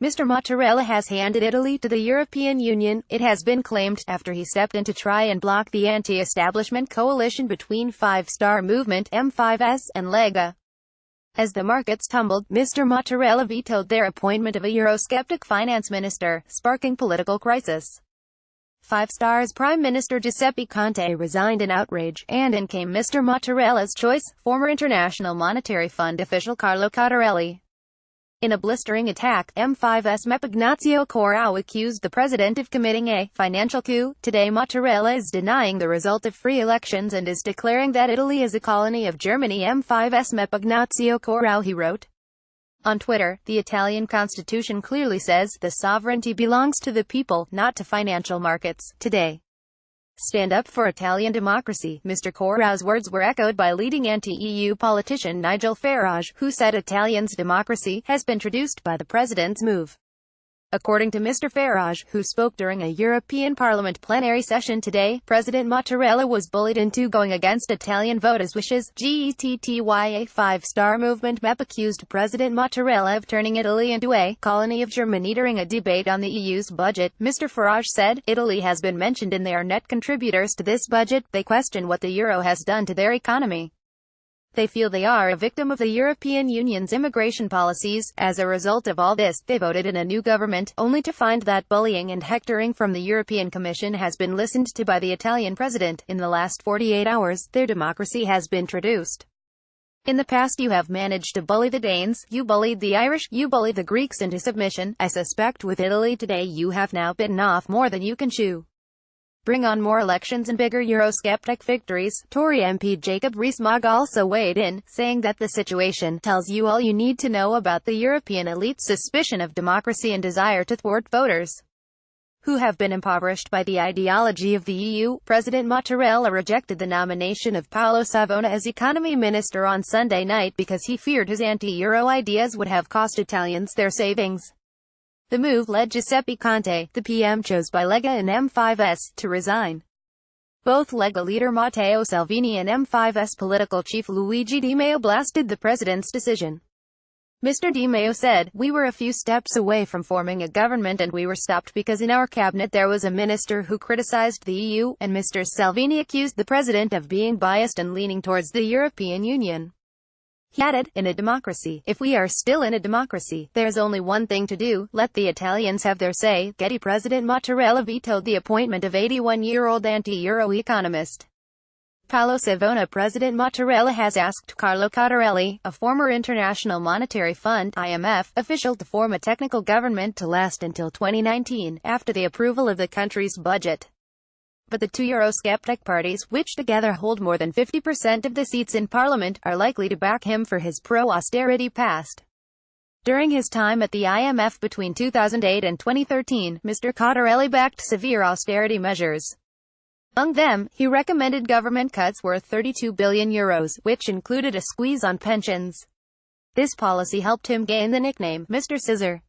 Mr. Mattarella has handed Italy to the European Union, it has been claimed, after he stepped in to try and block the anti-establishment coalition between Five Star Movement (M5S) and Lega. As the markets tumbled, Mr. Mattarella vetoed their appointment of a Eurosceptic finance minister, sparking political crisis. Five Star's Prime Minister Giuseppe Conte resigned in outrage, and in came Mr. Mattarella's choice, former International Monetary Fund official Carlo Cottarelli. In a blistering attack, M5's MEP Ignazio Corrao accused the president of committing a financial coup. Today Mattarella is denying the result of free elections and is declaring that Italy is a colony of Germany. M5's MEP Ignazio Corrao, he wrote on Twitter, the Italian constitution clearly says the sovereignty belongs to the people, not to financial markets. Today, stand up for Italian democracy. Mr. Corrao's words were echoed by leading anti-EU politician Nigel Farage, who said Italians' democracy has been traduced by the president's move. According to Mr. Farage, who spoke during a European Parliament plenary session today, President Mattarella was bullied into going against Italian voters' wishes. GETTYA Five Star Movement MEP accused President Mattarella of turning Italy into a colony of Germany during a debate on the EU's budget. Mr. Farage said, Italy has been mentioned in their net contributors to this budget. They question what the euro has done to their economy. They feel they are a victim of the European Union's immigration policies. As a result of all this, they voted in a new government, only to find that bullying and hectoring from the European Commission has been listened to by the Italian president. In the last 48 hours, their democracy has been traduced. In the past you have managed to bully the Danes, you bullied the Irish, you bullied the Greeks into submission. I suspect with Italy today you have now bitten off more than you can chew. Bring on more elections and bigger Eurosceptic victories. Tory MP Jacob Rees-Mogg also weighed in, saying that the situation tells you all you need to know about the European elite's suspicion of democracy and desire to thwart voters who have been impoverished by the ideology of the EU. President Mattarella rejected the nomination of Paolo Savona as economy minister on Sunday night because he feared his anti-Euro ideas would have cost Italians their savings. The move led Giuseppe Conte, the PM chose by Lega and M5S, to resign. Both Lega leader Matteo Salvini and M5S political chief Luigi Di Maio blasted the president's decision. Mr. Di Maio said, "We were a few steps away from forming a government and we were stopped because in our cabinet there was a minister who criticized the EU, and Mr. Salvini accused the president of being biased and leaning towards the European Union." He added, in a democracy, if we are still in a democracy, there's only one thing to do, let the Italians have their say. Getty President Mattarella vetoed the appointment of 81-year-old anti-Euro economist Paolo Savona. President Mattarella has asked Carlo Cottarelli, a former International Monetary Fund (IMF) official, to form a technical government to last until 2019, after the approval of the country's budget. But the two Eurosceptic parties, which together hold more than 50% of the seats in Parliament, are likely to back him for his pro-austerity past. During his time at the IMF between 2008 and 2013, Mr. Cottarelli backed severe austerity measures. Among them, he recommended government cuts worth €32 billion, which included a squeeze on pensions. This policy helped him gain the nickname, Mr. Scissor.